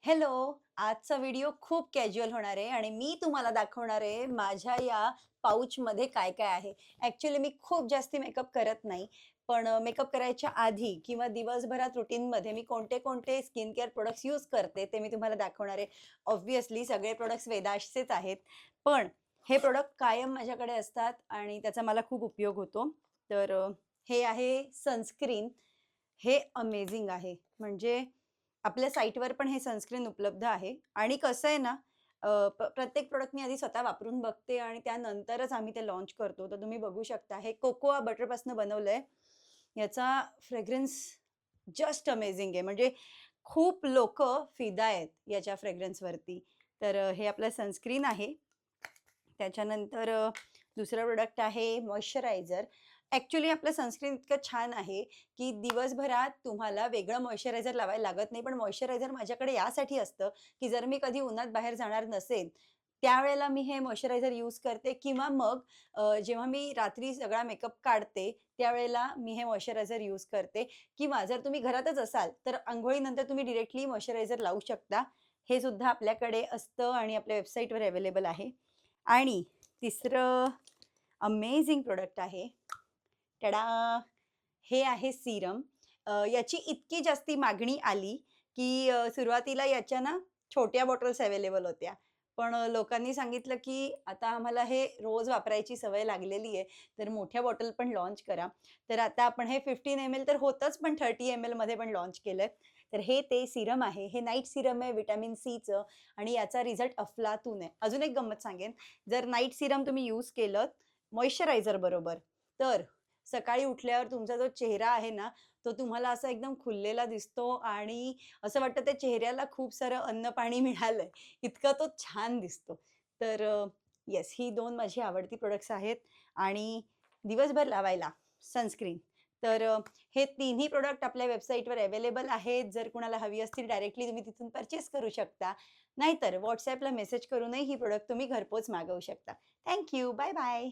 Hello. आजचा video खूप casual होणार आहे आणि मी तुम्हाला दाखवणार आहे माझ्या या पाऊचमध्ये काय-काय आहे. ॲक्चुअली मी खूप जास्ती मेकअप करत नाही. पण मेकअप करायच्या आधी किंवा दिवसभरात रुटीनमध्ये मी कोणते-कोणते स्किन केअर प्रॉडक्ट्स यूज करते ते मी तुम्हाला दाखवणार आहे. ऑब्व्हियसली सगळे प्रॉडक्ट्स वेदाशचेच आहेत. पण हे प्रॉडक्ट कायम माझ्याकडे असतात आणि त्याचा मला खूप उपयोग होतो. तर हे आहे सनस्क्रीन. हे अमेझिंग आहे. म्हणजे आपल्या साईटवर पण हे सनस्क्रीन उपलब्ध आहे आणि कसं आहे ना, प्रत्येक प्रॉडक्ट मी आधी स्वतः वापरून बघते आणि त्यानंतरच आम्ही ते लॉन्च करतो. तर तुम्ही बघू शकता हे कोकोआ बटरपासून बनवलंय. याचा फ्रेग्रन्स जस्ट अमेझिंग आहे. म्हणजे खूप लोकं फिदा आहेत याच्या फ्रेग्रन्सवरती. तर हे आपलं सनस्क्रीन आहे. त्याच्यानंतर दुसरं प्रोडक्ट आहे मॉइश्चरायझर. ॲक्चुअली आपलं सनस्क्रीन इतकं छान आहे, की दिवसभरात तुम्हाला वेगळं मॉइश्चरायझर लावायला लागत नाही. पण मॉइश्चरायझर माझ्याकडे यासाठी असतं, की जर मी कधी उन्हात बाहेर जाणार नसेल, त्यावेळेला मी हे मॉइश्चरायझर यूज करते किंवा मग जेव्हा मी रात्री सगळा मेकअप काढते, त्यावेळेला मी हे मॉइश्चरायझर यूज करते किंवा जर तुम्ही घरातच असाल, तर अंघोळीनंतर तुम्ही डायरेक्टली मॉइश्चरायझर लावू शकता. हे सुद्धा आपल्याकडे असतं आणि आपल्या वेबसाईटवर अवेलेबल आहे. आणि तिसरं अमेझिंग प्रॉडक्ट आहे. टडा! हे आहे सीरम. याची इतकी जास्ती मागणी आली, की सुरुवातीला याच्या ना छोट्या बॉटल्स अवेलेबल होत्या. पण लोकांनी सांगितलं, की आता आम्हाला हे रोज वापरायची सवय लागलेली आहे, तर मोठ्या बॉटल पण लॉन्च करा. तर आता आपण हे 15 ml तर होतंच, पण 30 ml मध्ये पण लॉन्च केलंय. तर हे ते सीरम आहे. हे नाईट सीरम आहे व्हिटॅमिन सीचं आणि याचा रिझल्ट अफलातून आहे. अजून एक गंमत सांगेन, जर नाईट सीरम तुम्ही यूज केलंत मॉइश्चरायझर बरोबर, तर सकाळी उठल्यावर तुमचा जो चेहरा आहे ना, तो तुम्हाला असा एकदम खुललेला दिसतो आणि असं वाटतं त्या चेहऱ्याला खूप सारं अन्न-पाणी मिळालंय, इतका तो छान दिसतो. तर येस, ही 2 माझी आवडती प्रॉडक्ट्स आहेत आणि दिवसभर लावायला सनस्क्रीन. तर हे तिन्ही प्रॉडक्ट आपल्या वेबसाईटवर अवेलेबल आहेत. जर कुणाला हवी असतील डायरेक्टली तुम्ही तिथून पर्चेस करू शकता. नाहीतर WhatsAppला मेसेज करूनही ही प्रॉडक्ट तुम्ही घरपोच मागवू शकता. Thank bye bye.